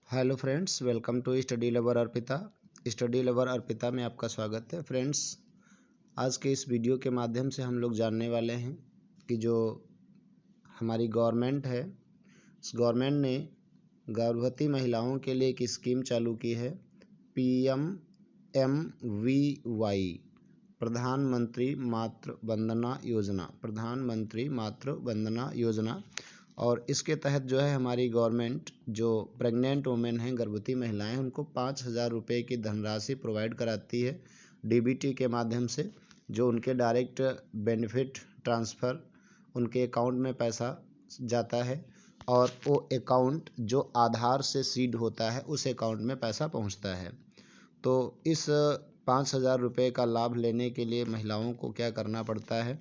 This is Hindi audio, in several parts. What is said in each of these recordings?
Hello friends, welcome to study lover Arpita. Study lover Arpita में आपका स्वागत है। फ्रेंड्स, आज के इस वीडियो के माध्यम से हम लोग जानने वाले हैं कि जो हमारी गवर्नमेंट है, इस गवर्नमेंट ने गर्भवती महिलाओं के लिए एक स्कीम चालू की है, PMMVY, प्रधानमंत्री मातृ वंदना योजना। प्रधानमंत्री मातृ वंदना योजना। और इसके तहत जो है हमारी गवर्नमेंट जो प्रेग्नेंट वुमेन हैं, गर्भवती महिलाएं, उनको 5,000 रुपये की धनराशि प्रोवाइड कराती है DBT के माध्यम से, जो उनके डायरेक्ट बेनिफिट ट्रांसफ़र उनके अकाउंट में पैसा जाता है और वो अकाउंट जो आधार से सीड होता है उस अकाउंट में पैसा पहुंचता है। तो इस 5,000 रुपये का लाभ लेने के लिए महिलाओं को क्या करना पड़ता है,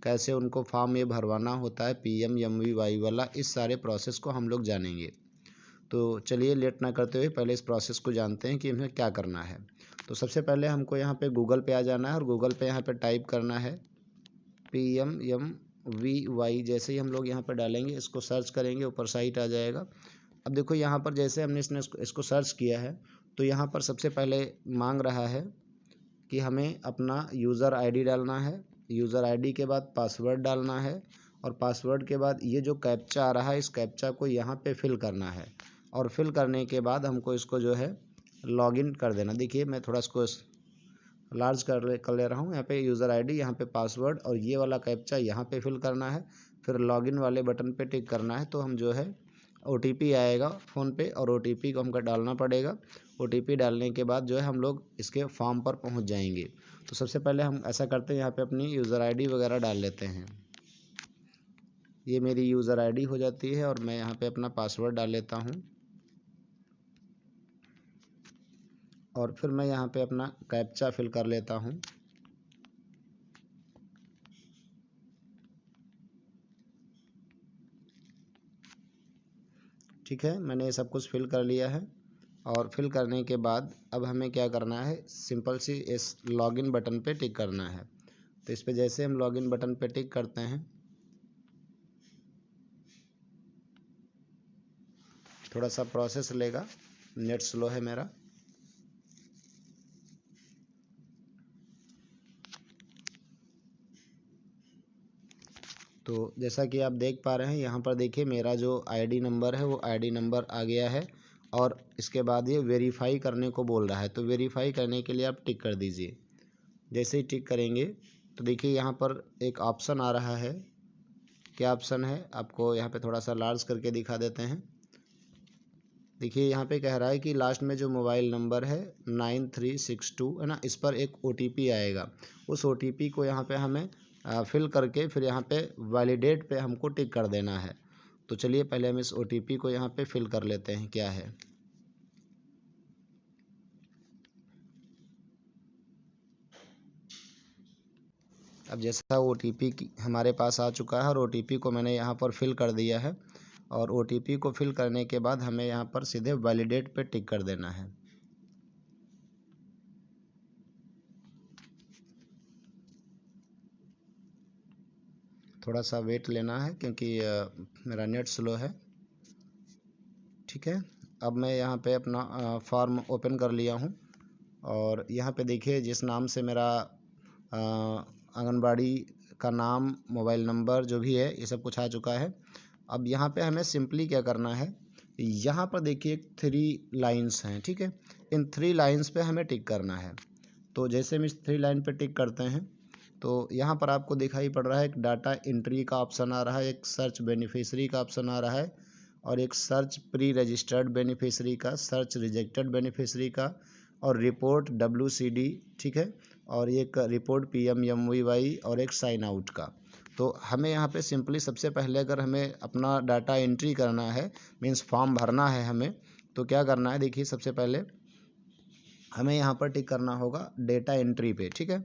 कैसे उनको फॉर्म ये भरवाना होता है PMMVY वाला, इस सारे प्रोसेस को हम लोग जानेंगे। तो चलिए लेट ना करते हुए पहले इस प्रोसेस को जानते हैं कि हमें क्या करना है। तो सबसे पहले हमको यहाँ पे गूगल पे आ जाना है और गूगल पे यहाँ पे टाइप करना है PMMVY। जैसे ही हम लोग यहाँ पर डालेंगे, इसको सर्च करेंगे, ऊपर साइट आ जाएगा। अब देखो यहाँ पर जैसे हमने इसको सर्च किया है तो यहाँ पर सबसे पहले मांग रहा है कि हमें अपना यूज़र ID डालना है। यूज़र ID के बाद पासवर्ड डालना है और पासवर्ड के बाद ये जो कैप्चा आ रहा है, इस कैप्चा को यहाँ पे फिल करना है और फिल करने के बाद हमको इसको जो है लॉगिन कर देना। देखिए मैं थोड़ा इसको लार्ज कर ले रहा हूँ। यहाँ पे यूज़र ID, यहाँ पे पासवर्ड और ये वाला कैप्चा यहाँ पे फिल करना है, फिर लॉगिन वाले बटन पे टिक करना है। तो हम जो है OTP आएगा फ़ोन पे और OTP को हमको डालना पड़ेगा। OTP डालने के बाद जो है हम लोग इसके फॉर्म पर पहुंच जाएंगे। तो सबसे पहले हम ऐसा करते हैं, यहाँ पे अपनी यूज़र ID वगैरह डाल लेते हैं। ये मेरी यूज़र ID हो जाती है और मैं यहाँ पे अपना पासवर्ड डाल लेता हूँ और फिर मैं यहाँ पे अपना कैप्चा फिल कर लेता हूँ। ठीक है, मैंने ये सब कुछ फिल कर लिया है और फिल करने के बाद अब हमें क्या करना है, सिंपल सी इस लॉगिन बटन पे टिक करना है। तो इस पे जैसे हम लॉगिन बटन पे टिक करते हैं, थोड़ा सा प्रोसेस लेगा, नेट स्लो है मेरा। तो जैसा कि आप देख पा रहे हैं, यहाँ पर देखिए मेरा जो ID नंबर है वो ID नंबर आ गया है और इसके बाद ये वेरीफाई करने को बोल रहा है। तो वेरीफाई करने के लिए आप टिक कर दीजिए। जैसे ही टिक करेंगे तो देखिए यहाँ पर एक ऑप्शन आ रहा है। क्या ऑप्शन है, आपको यहाँ पे थोड़ा सा लार्ज करके दिखा देते हैं। देखिए यहाँ पे कह रहा है कि लास्ट में जो मोबाइल नंबर है 9362 है ना, इस पर एक OTP आएगा। उस OTP को यहाँ पे हमें फिल करके फिर यहाँ पे वैलिडेट पे हमको टिक कर देना है। तो चलिए पहले हम इस OTP को यहाँ पे फिल कर लेते हैं क्या है। अब जैसा OTP हमारे पास आ चुका है और OTP को मैंने यहाँ पर फिल कर दिया है और OTP को फिल करने के बाद हमें यहाँ पर सीधे वैलिडेट पे टिक कर देना है। थोड़ा सा वेट लेना है क्योंकि मेरा नेट स्लो है। ठीक है, अब मैं यहाँ पे अपना फॉर्म ओपन कर लिया हूँ और यहाँ पे देखिए जिस नाम से मेरा आंगनबाड़ी का नाम, मोबाइल नंबर जो भी है, ये सब कुछ आ चुका है। अब यहाँ पे हमें सिंपली क्या करना है, यहाँ पर देखिए 3 लाइन्स हैं। ठीक है, इन 3 लाइन्स पे हमें टिक करना है। तो जैसे हम इस 3 लाइन पे टिक करते हैं तो यहाँ पर आपको दिखाई पड़ रहा है एक डाटा एंट्री का ऑप्शन आ रहा है, एक सर्च बेनिफिशियरी का ऑप्शन आ रहा है और एक सर्च प्री रजिस्टर्ड बेनिफिशियरी का, सर्च रिजेक्टेड बेनिफिशियरी का और रिपोर्ट WCD। ठीक है, और एक रिपोर्ट PMMVY और एक साइन आउट का। तो हमें यहाँ पे सिंपली सबसे पहले अगर हमें अपना डाटा एंट्री करना है, मीन्स फॉर्म भरना है हमें, तो क्या करना है, देखिए सबसे पहले हमें यहाँ पर टिक करना होगा डेटा एंट्री पे। ठीक है,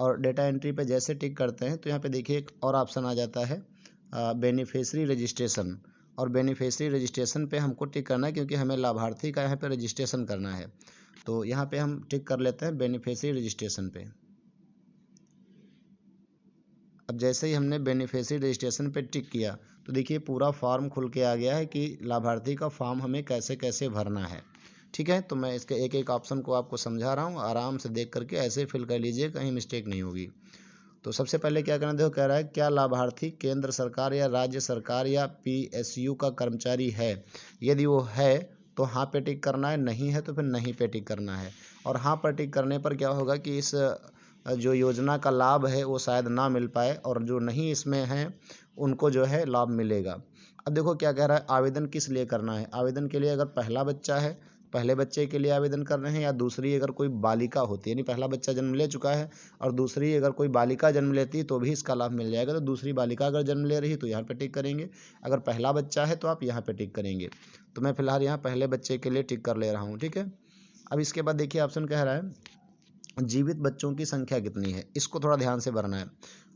और डेटा एंट्री पे जैसे टिक करते हैं तो यहाँ पे देखिए एक और ऑप्शन आ जाता है बेनिफिशियरी रजिस्ट्रेशन। और बेनिफिशियरी रजिस्ट्रेशन पे हमको टिक करना है क्योंकि हमें लाभार्थी का यहाँ पे रजिस्ट्रेशन करना है। तो यहाँ पे हम टिक कर लेते हैं बेनिफिशियरी रजिस्ट्रेशन पे। अब जैसे ही हमने बेनिफिशियरी रजिस्ट्रेशन पे टिक किया तो देखिए पूरा फॉर्म खुल के आ गया है कि लाभार्थी का फॉर्म हमें कैसे कैसे भरना है। ठीक है, तो मैं इसके एक एक ऑप्शन को आपको समझा रहा हूँ, आराम से देख करके ऐसे फिल कर लीजिए, कहीं मिस्टेक नहीं होगी। तो सबसे पहले क्या करना, देखो कह रहा है क्या लाभार्थी केंद्र सरकार या राज्य सरकार या पीएसयू का कर्मचारी है। यदि वो है तो हाँ पे टिक करना है, नहीं है तो फिर नहीं पे टिक करना है। और हाँ पर टिक करने पर क्या होगा कि इस जो योजना का लाभ है वो शायद ना मिल पाए, और जो नहीं इसमें हैं उनको जो है लाभ मिलेगा। अब देखो क्या कह रहा है, आवेदन किस लिए करना है। आवेदन के लिए अगर पहला बच्चा है, पहले बच्चे के लिए आवेदन कर रहे हैं, या दूसरी अगर कोई बालिका होती है, यानी पहला बच्चा जन्म ले चुका है और दूसरी अगर कोई बालिका जन्म लेती तो भी इसका लाभ मिल जाएगा। तो दूसरी बालिका अगर जन्म ले रही तो यहाँ पे टिक करेंगे, अगर पहला बच्चा है तो आप यहाँ पे टिक करेंगे। तो मैं फिलहाल यहाँ पहले बच्चे के लिए टिक कर ले रहा हूँ। ठीक है, अब इसके बाद देखिए ऑप्शन कह रहा है जीवित बच्चों की संख्या कितनी है, इसको थोड़ा ध्यान से भरना है।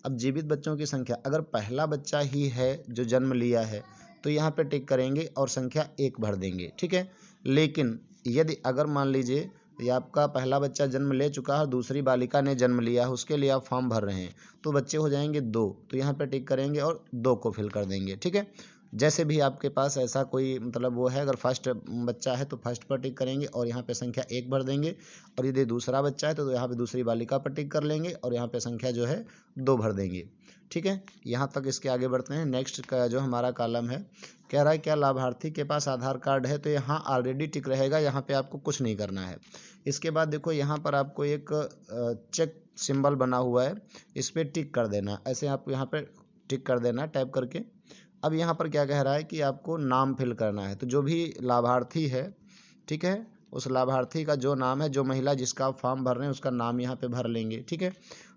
अब जीवित बच्चों की संख्या, अगर पहला बच्चा ही है जो जन्म लिया है तो यहाँ पे टिक करेंगे और संख्या 1 भर देंगे। ठीक है, लेकिन यदि अगर मान लीजिए ये आपका पहला बच्चा जन्म ले चुका है और दूसरी बालिका ने जन्म लिया है, उसके लिए आप फॉर्म भर रहे हैं, तो बच्चे हो जाएंगे 2, तो यहाँ पे टिक करेंगे और 2 को फिल कर देंगे। ठीक है, जैसे भी आपके पास ऐसा कोई मतलब वो है, अगर फर्स्ट बच्चा है तो फर्स्ट पर टिक करेंगे और यहाँ पे संख्या 1 भर देंगे, और यदि दूसरा बच्चा है तो यहाँ पे दूसरी बालिका पर टिक कर लेंगे और यहाँ पे संख्या जो है 2 भर देंगे। ठीक है, यहाँ तक इसके आगे बढ़ते हैं। नेक्स्ट का जो हमारा कॉलम है, कह रहा है क्या लाभार्थी के पास आधार कार्ड है, तो यहाँ ऑलरेडी टिक रहेगा, यहाँ पे आपको कुछ नहीं करना है। इसके बाद देखो यहाँ पर आपको एक चेक सिंबल बना हुआ है, इस पर टिक कर देना, ऐसे आप यहाँ पे टिक कर देना टैप करके। अब यहाँ पर क्या कह रहा है कि आपको नाम फिल करना है, तो जो भी लाभार्थी है, ठीक है, उस लाभार्थी का जो नाम है, जो महिला जिसका आप फॉर्म भर रहे हैं उसका नाम यहाँ पे भर लेंगे। ठीक है,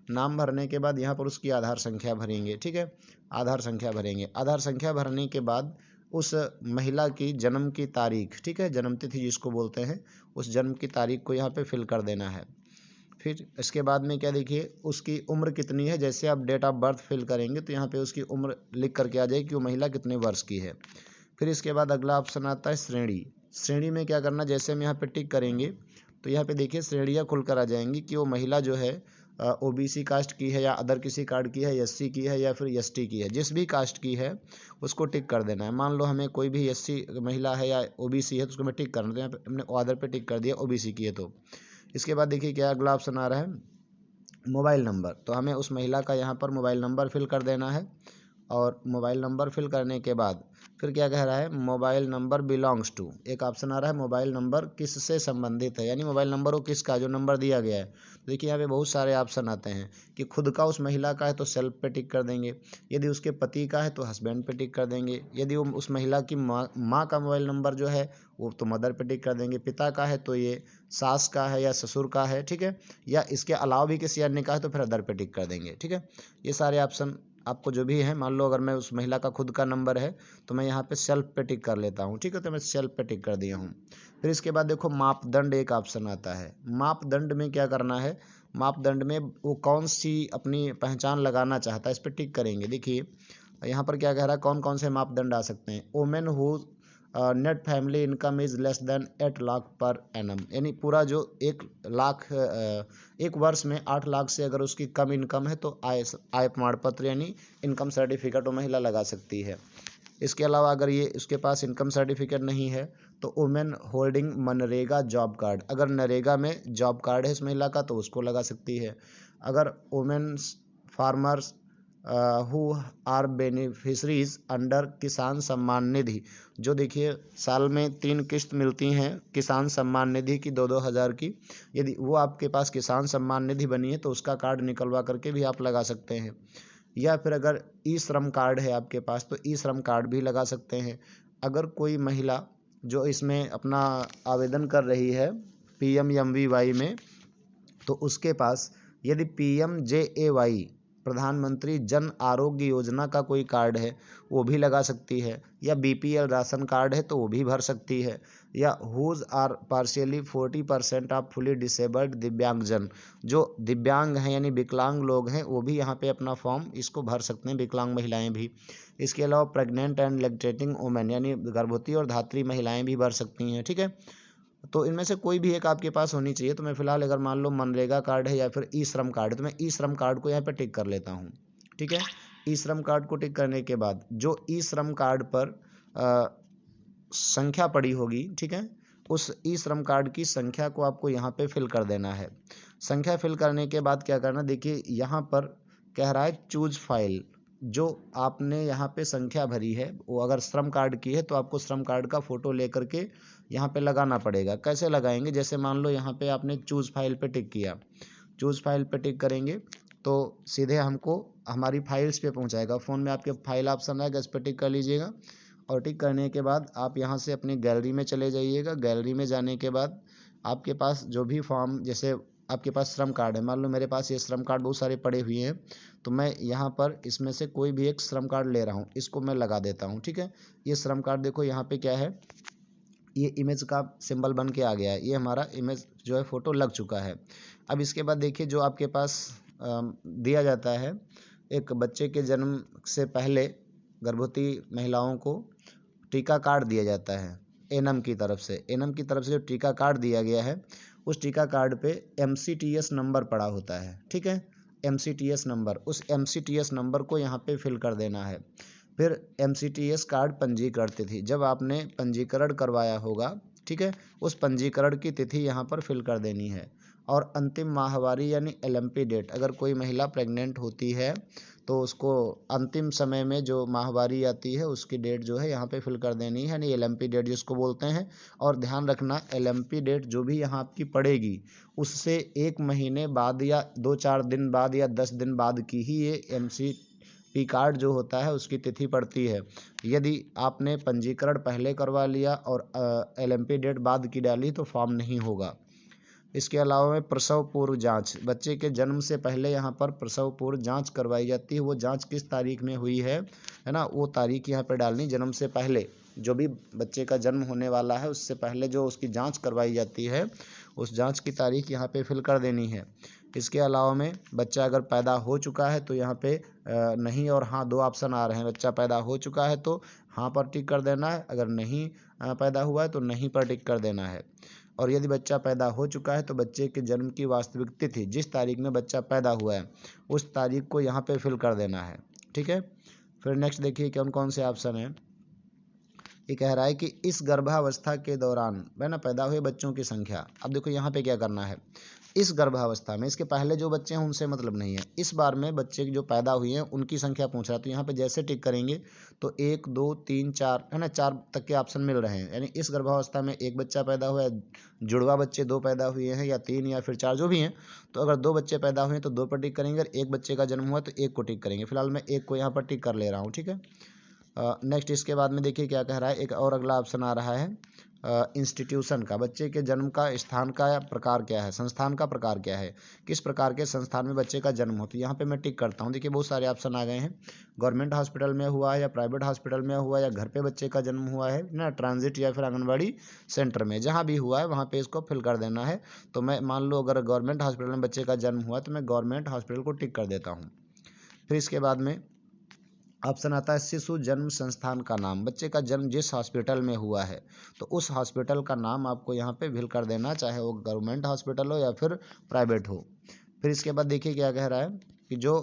नाम भरने के बाद यहाँ पर उसकी आधार संख्या भरेंगे। ठीक है, आधार संख्या भरेंगे। आधार संख्या भरने के बाद उस महिला की जन्म की तारीख, ठीक है, जन्म तिथि जिसको बोलते हैं, उस जन्म की तारीख को यहाँ पे फिल कर देना है। फिर इसके बाद में क्या देखिए, उसकी उम्र कितनी है, जैसे आप डेट ऑफ बर्थ फिल करेंगे तो यहाँ पे उसकी उम्र लिख करके आ जाएगी कि वो महिला कितने वर्ष की है। फिर इसके बाद अगला ऑप्शन आता है श्रेणी। श्रेणी में क्या करना, जैसे हम यहाँ पे टिक करेंगे तो यहाँ पे देखिए श्रेणियाँ खुलकर आ जाएंगी कि वो महिला जो है ओबीसी कास्ट की है या अदर किसी कार्ड की है, एससी की है या फिर एसटी की है, जिस भी कास्ट की है उसको टिक कर देना है। मान लो हमें कोई भी एससी महिला है या ओबीसी है तो उसको मैं टिक करना, तो यहाँ पे हमने अदर पे टिक कर दिया, ओबीसी की है तो। इसके बाद देखिए क्या अगला ऑप्शन आ रहा है, मोबाइल नंबर। तो हमें उस महिला का यहाँ पर मोबाइल नंबर फिल कर देना है, और मोबाइल नंबर फिल करने के बाद फिर क्या कह रहा है, मोबाइल नंबर बिलोंग्स टू, एक ऑप्शन आ रहा है मोबाइल नंबर किससे संबंधित है, यानी मोबाइल नंबर वो किसका, जो नंबर दिया गया है। तो देखिए यहाँ पे बहुत सारे ऑप्शन आते हैं कि खुद का उस महिला का है तो सेल्फ पे टिक कर देंगे, यदि उसके पति का है तो हस्बैंड पे टिक कर देंगे, यदि वो उस महिला की माँ का मोबाइल नंबर जो है वो तो मदर पे टिक कर देंगे, पिता का है तो ये सास का है या ससुर का है। ठीक है, या इसके अलावा भी किसी अन्य का है तो फिर अदर पे टिक कर देंगे। ठीक है, ये सारे ऑप्शन आपको जो भी है, मान लो अगर मैं उस महिला का खुद का नंबर है तो मैं यहाँ पे सेल्फ पे टिक कर लेता हूँ। ठीक है, तो मैं सेल्फ पे टिक कर दिया हूँ। फिर इसके बाद देखो मापदंड एक ऑप्शन आता है। मापदंड में क्या करना है, मापदंड में वो कौन सी अपनी पहचान लगाना चाहता है, इस पर टिक करेंगे। देखिए यहाँ पर क्या कह रहा है, कौन कौन से मापदंड आ सकते हैं, women who net family income is less than 8 lakh per annum, यानी पूरा जो 1 लाख एक वर्ष में 8 लाख से अगर उसकी कम इनकम है तो आय प्रमाण पत्र यानी इनकम सर्टिफिकेट वो महिला लगा सकती है। इसके अलावा अगर ये उसके पास इनकम सर्टिफिकेट नहीं है तो women holding MNREGA job card, अगर नरेगा में जॉब कार्ड है इस महिला का तो उसको लगा सकती है। अगर women farmers who are beneficiaries under Kisan Samman निधि, जो देखिए साल में 3 किस्त मिलती हैं किसान सम्मान निधि की 2-2 हज़ार की, यदि वो आपके पास किसान सम्मान निधि बनी है तो उसका कार्ड निकलवा करके भी आप लगा सकते हैं। या फिर अगर ई श्रम कार्ड है आपके पास तो ई श्रम कार्ड भी लगा सकते हैं। अगर कोई महिला जो इसमें अपना आवेदन कर रही है PMMVY में, तो उसके पास यदि PMJAY प्रधानमंत्री जन आरोग्य योजना का कोई कार्ड है वो भी लगा सकती है, या BPL राशन कार्ड है तो वो भी भर सकती है, या whose are partially 40% of fully disabled divyangjan, जो दिव्यांग हैं यानी विकलांग लोग हैं वो भी यहाँ पे अपना फॉर्म इसको भर सकते हैं, विकलांग महिलाएं भी। इसके अलावा प्रेग्नेंट एंड लैक्टेटिंग वुमेन यानी गर्भवती और धात्री महिलाएं भी भर सकती हैं। ठीक है, तो इनमें से कोई भी एक आपके पास होनी चाहिए। तो मैं फिलहाल अगर मान लो मनरेगा कार्ड है या फिर ई श्रम कार्ड है तो मैं ई श्रम कार्ड को यहाँ पे टिक कर लेता हूँ। ठीक है, ई श्रम कार्ड को टिक करने के बाद जो ई श्रम कार्ड पर संख्या पड़ी होगी, ठीक है, उस ई श्रम कार्ड की संख्या को आपको यहाँ पे फिल कर देना है। संख्या फिल करने के बाद क्या करना, देखिए यहाँ पर कह रहा है चूज फाइल। जो आपने यहाँ पे संख्या भरी है वो अगर श्रम कार्ड की है तो आपको श्रम कार्ड का फोटो लेकर के यहाँ पे लगाना पड़ेगा। कैसे लगाएंगे, जैसे मान लो यहाँ पे आपने चूज फाइल पे टिक किया, चूज फाइल पे टिक करेंगे तो सीधे हमको हमारी फाइल्स पे पहुँचाएगा। फ़ोन में आपके फाइल ऑप्शन आएगा, इस पर टिक कर लीजिएगा और टिक करने के बाद आप यहाँ से अपनी गैलरी में चले जाइएगा। गैलरी में जाने के बाद आपके पास जो भी फॉर्म, जैसे आपके पास श्रम कार्ड है, मान लो मेरे पास ये श्रम कार्ड बहुत सारे पड़े हुए हैं, तो मैं यहाँ पर इसमें से कोई भी एक श्रम कार्ड ले रहा हूँ, इसको मैं लगा देता हूँ, ठीक है। ये श्रम कार्ड देखो यहाँ पे क्या है, ये इमेज का सिंबल बन के आ गया है, ये हमारा इमेज जो है फ़ोटो लग चुका है। अब इसके बाद देखिए जो आपके पास दिया जाता है, एक बच्चे के जन्म से पहले गर्भवती महिलाओं को टीका कार्ड दिया जाता है एनम की तरफ से। एनम की तरफ से जो टीका कार्ड दिया गया है उस टीका कार्ड पे MCTS नंबर पड़ा होता है, ठीक है, MCTS नंबर, उस MCTS नंबर को यहाँ पे फिल कर देना है। फिर MCTS कार्ड पंजीकृत थी, जब आपने पंजीकरण करवाया होगा, ठीक है, उस पंजीकरण की तिथि यहाँ पर फिल कर देनी है। और अंतिम माहवारी यानी LMP डेट, अगर कोई महिला प्रेग्नेंट होती है तो उसको अंतिम समय में जो माहवारी आती है उसकी डेट जो है यहाँ पे फिल कर देनी है, यानी LMP डेट जिसको बोलते हैं। और ध्यान रखना LMP डेट जो भी यहाँ आपकी पड़ेगी उससे 1 महीने बाद या 2-4 दिन बाद या 10 दिन बाद की ही ये MCP कार्ड जो होता है उसकी तिथि पड़ती है। यदि आपने पंजीकरण पहले करवा लिया और LMP डेट बाद की डाली तो फॉर्म नहीं होगा। इसके अलावा में प्रसव पूर्व जांच, बच्चे के जन्म से पहले यहाँ पर प्रसव पूर्व जांच करवाई जाती है। वो जांच किस तारीख में हुई है ना, वो तारीख यहाँ पे डालनी। जन्म से पहले जो भी बच्चे का जन्म होने वाला है उससे पहले जो उसकी जांच करवाई जाती है उस जांच की तारीख यहाँ पे फिल कर देनी है। इसके अलावा में बच्चा अगर पैदा हो चुका है तो यहाँ पे नहीं और हाँ 2 ऑप्शन आ रहे हैं। बच्चा पैदा हो चुका है तो हाँ पर टिक कर देना है, अगर नहीं पैदा हुआ है तो नहीं पर टिक कर देना है। और यदि बच्चा पैदा हो चुका है तो बच्चे के जन्म की वास्तविक तिथि, जिस तारीख में बच्चा पैदा हुआ है उस तारीख को यहाँ पे फिल कर देना है, ठीक है। फिर नेक्स्ट देखिए कौन कौन से ऑप्शन है। ये कह रहा है कि इस गर्भावस्था के दौरान है ना पैदा हुए बच्चों की संख्या। अब देखो यहाँ पे क्या करना है, इस गर्भावस्था में, इसके पहले जो बच्चे हैं उनसे मतलब नहीं है, इस बार में बच्चे जो पैदा हुए हैं उनकी संख्या पूछ रहा है। तो यहाँ पे जैसे टिक करेंगे तो 1 2 3 4 है ना, 4 तक के ऑप्शन मिल रहे हैं। यानी इस गर्भावस्था में एक बच्चा पैदा हुआ है, जुड़वा बच्चे 2 पैदा हुए हैं या 3 या फिर 4 जो भी हैं। तो अगर 2 बच्चे पैदा हुए हैं तो 2 पर टिक करेंगे, अगर एक बच्चे का जन्म हुआ तो 1 को टिक करेंगे। फिलहाल मैं 1 को यहाँ पर टिक कर ले रहा हूँ, ठीक है। नेक्स्ट इसके बाद में देखिए क्या कह रहा है, एक और अगला ऑप्शन आ रहा है इंस्टीट्यूशन का। बच्चे के जन्म का स्थान का प्रकार क्या है, संस्थान का प्रकार क्या है, किस प्रकार के संस्थान में बच्चे का जन्म हो। तो यहाँ पे मैं टिक करता हूँ। देखिए बहुत सारे ऑप्शन आ गए हैं, गवर्नमेंट हॉस्पिटल में हुआ है या प्राइवेट हॉस्पिटल में हुआ या घर पे बच्चे का जन्म हुआ है ना, ट्रांजिट या फिर आंगनबाड़ी सेंटर में, जहाँ भी हुआ है वहाँ पे इसको फिल कर देना है। तो मैं मान लो अगर गवर्नमेंट हॉस्पिटल में बच्चे का जन्म हुआ तो मैं गवर्नमेंट हॉस्पिटल को टिक कर देता हूँ। फिर इसके बाद में ऑप्शन आता है शिशु जन्म संस्थान का नाम, बच्चे का जन्म जिस हॉस्पिटल में हुआ है तो उस हॉस्पिटल का नाम आपको यहाँ पे फिल कर देना, चाहे वो गवर्नमेंट हॉस्पिटल हो या फिर प्राइवेट हो। फिर इसके बाद देखिए क्या कह रहा है कि जो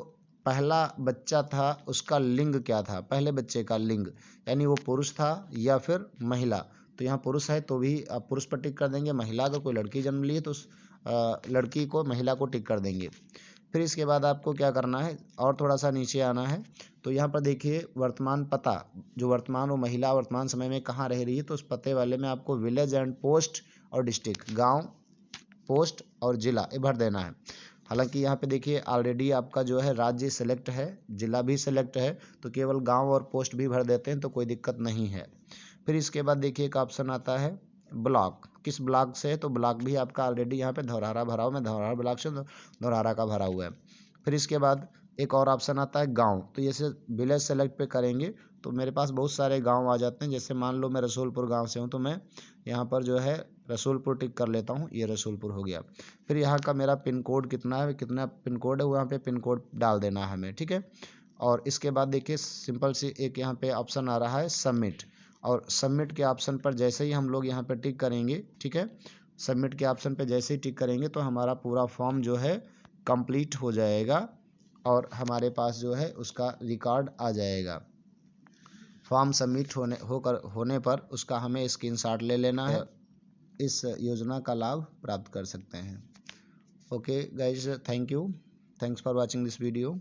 पहला बच्चा था उसका लिंग क्या था, पहले बच्चे का लिंग, यानी वो पुरुष था या फिर महिला। तो यहाँ पुरुष है तो भी आप पुरुष पर टिक कर देंगे, महिला अगर कोई लड़की जन्म ली है तो उस लड़की को, महिला को टिक कर देंगे। फिर इसके बाद आपको क्या करना है और थोड़ा सा नीचे आना है। तो यहाँ पर देखिए वर्तमान पता, जो वर्तमान वो महिला वर्तमान समय में कहाँ रह रही है तो उस पते वाले में आपको विलेज एंड पोस्ट और डिस्ट्रिक्ट, गांव, पोस्ट और ज़िला ये भर देना है। हालांकि यहाँ पे देखिए ऑलरेडी आपका जो है राज्य सेलेक्ट है, ज़िला भी सेलेक्ट है, तो केवल गांव और पोस्ट भी भर देते हैं तो कोई दिक्कत नहीं है। फिर इसके बाद देखिए एक ऑप्शन आता है ब्लॉक, किस ब्लॉक से है, तो ब्लॉक भी आपका ऑलरेडी यहाँ पे धौरहरा भरा हुआ, मैं धौरहरा ब्लॉक से धौरहरा का भरा हुआ है। फिर इसके बाद एक और ऑप्शन आता है गांव, तो जैसे विलेज सेलेक्ट पे करेंगे तो मेरे पास बहुत सारे गांव आ जाते हैं। जैसे मान लो मैं रसूलपुर गांव से हूँ तो मैं यहाँ पर जो है रसूलपुर टिक कर लेता हूँ, ये रसूलपुर हो गया। फिर यहाँ का मेरा पिन कोड कितना है, कितना पिन कोड है वहाँ पे पिन कोड डाल देना है हमें, ठीक है। और इसके बाद देखिए सिंपल सी एक यहाँ पे ऑप्शन आ रहा है सबमिट, और सबमिट के ऑप्शन पर जैसे ही हम लोग यहाँ पे टिक करेंगे, ठीक है, सबमिट के ऑप्शन पे जैसे ही टिक करेंगे तो हमारा पूरा फॉर्म जो है कंप्लीट हो जाएगा और हमारे पास जो है उसका रिकॉर्ड आ जाएगा। फॉर्म सबमिट होने पर उसका हमें स्क्रीनशॉट ले लेना है, इस योजना का लाभ प्राप्त कर सकते हैं। Okay guys, thanks for watching this video.